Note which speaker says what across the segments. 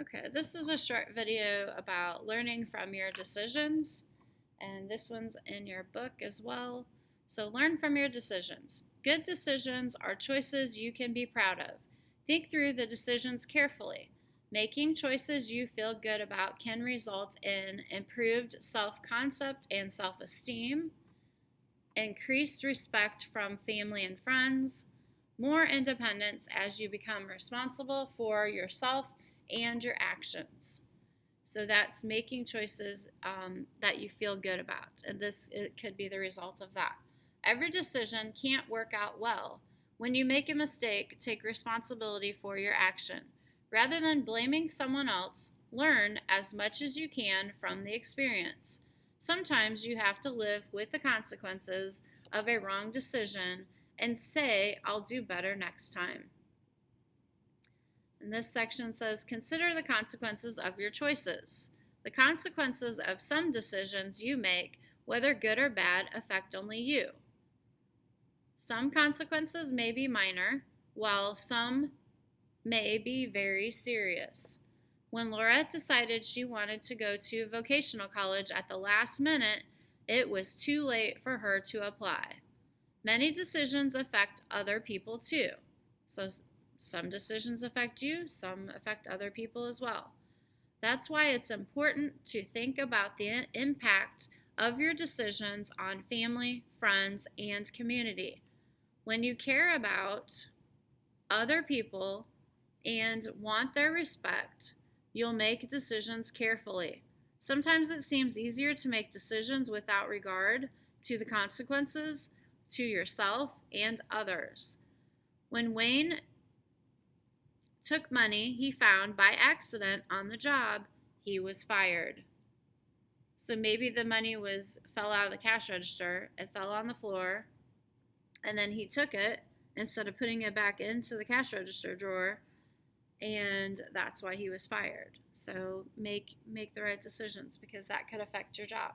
Speaker 1: Okay, this is a short video about learning from your decisions, and this one's in your book as well. So, learn from your decisions. Good decisions are choices you can be proud of. Think through the decisions carefully. Making choices you feel good about can result in improved self concept and self esteem, increased respect from family and friends, more independence as you become responsible for yourself and your actions. So that's making choices that you feel good about. And it could be the result of that. Every decision can't work out well. When you make a mistake, take responsibility for your action. Rather than blaming someone else, learn as much as you can from the experience. Sometimes you have to live with the consequences of a wrong decision and say, I'll do better next time. And this section says, consider the consequences of your choices. The consequences of some decisions you make, whether good or bad, affect only you. Some consequences may be minor, while some may be very serious. When Laurette decided she wanted to go to vocational college at the last minute, it was too late for her to apply. Many decisions affect other people too. So some decisions affect you, some affect other people as well. That's why it's important to think about the impact of your decisions on family, friends, and community. When you care about other people and want their respect, you'll make decisions carefully. Sometimes it seems easier to make decisions without regard to the consequences to yourself and others. When Wayne took money he found by accident on the job, he was fired. So maybe the money fell out of the cash register, it fell on the floor, and then he took it instead of putting it back into the cash register drawer, and that's why he was fired. So make the right decisions, because that could affect your job.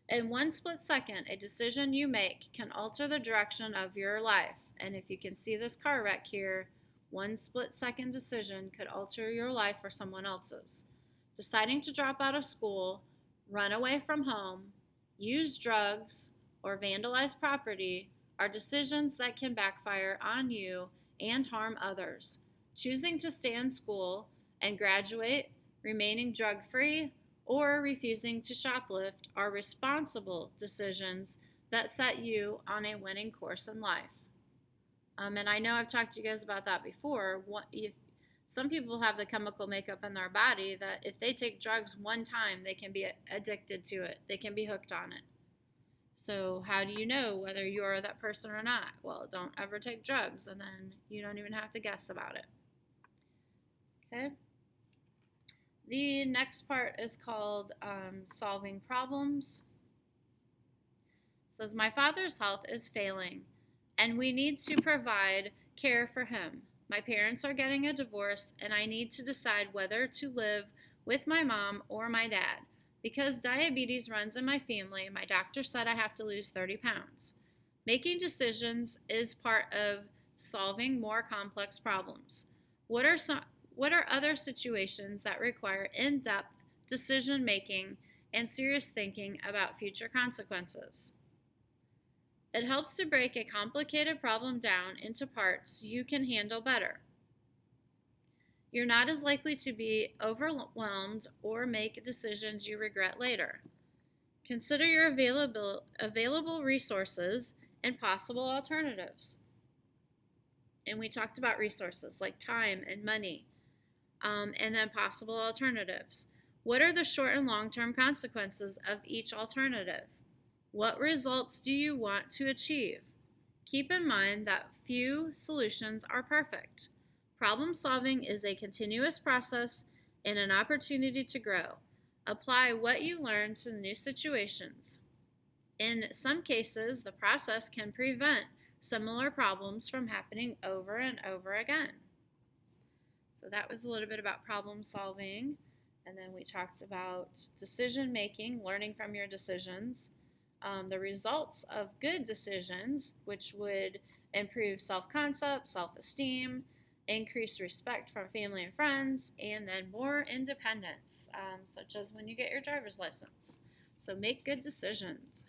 Speaker 1: In one split second, a decision you make can alter the direction of your life. And if you can see this car wreck here, one split second decision could alter your life or someone else's. Deciding to drop out of school, run away from home, use drugs, or vandalize property are decisions that can backfire on you and harm others. Choosing to stay in school and graduate, remaining drug free, or refusing to shoplift are responsible decisions that set you on a winning course in life. And I know I've talked to you guys about that before. Some people have the chemical makeup in their body that if they take drugs one time, they can be addicted to it. They can be hooked on it. So how do you know whether you're that person or not? Well, don't ever take drugs, and then you don't even have to guess about it. Okay. The next part is called solving problems. It says, my father's health is failing, and we need to provide care for him. My parents are getting a divorce, and I need to decide whether to live with my mom or my dad. Because diabetes runs in my family, my doctor said I have to lose 30 pounds. Making decisions is part of solving more complex problems. What are other situations that require in-depth decision making and serious thinking about future consequences? It helps to break a complicated problem down into parts you can handle better. You're not as likely to be overwhelmed or make decisions you regret later. Consider your available resources and possible alternatives. And we talked about resources like time and money, and then possible alternatives. What are the short and long-term consequences of each alternative? What results do you want to achieve? Keep in mind that few solutions are perfect. Problem solving is a continuous process and an opportunity to grow. Apply what you learn to new situations. In some cases, the process can prevent similar problems from happening over and over again. So that was a little bit about problem solving. And then we talked about decision making, learning from your decisions, the results of good decisions, which would improve self concept, self esteem, increased respect from family and friends, and then more independence, such as when you get your driver's license. So make good decisions.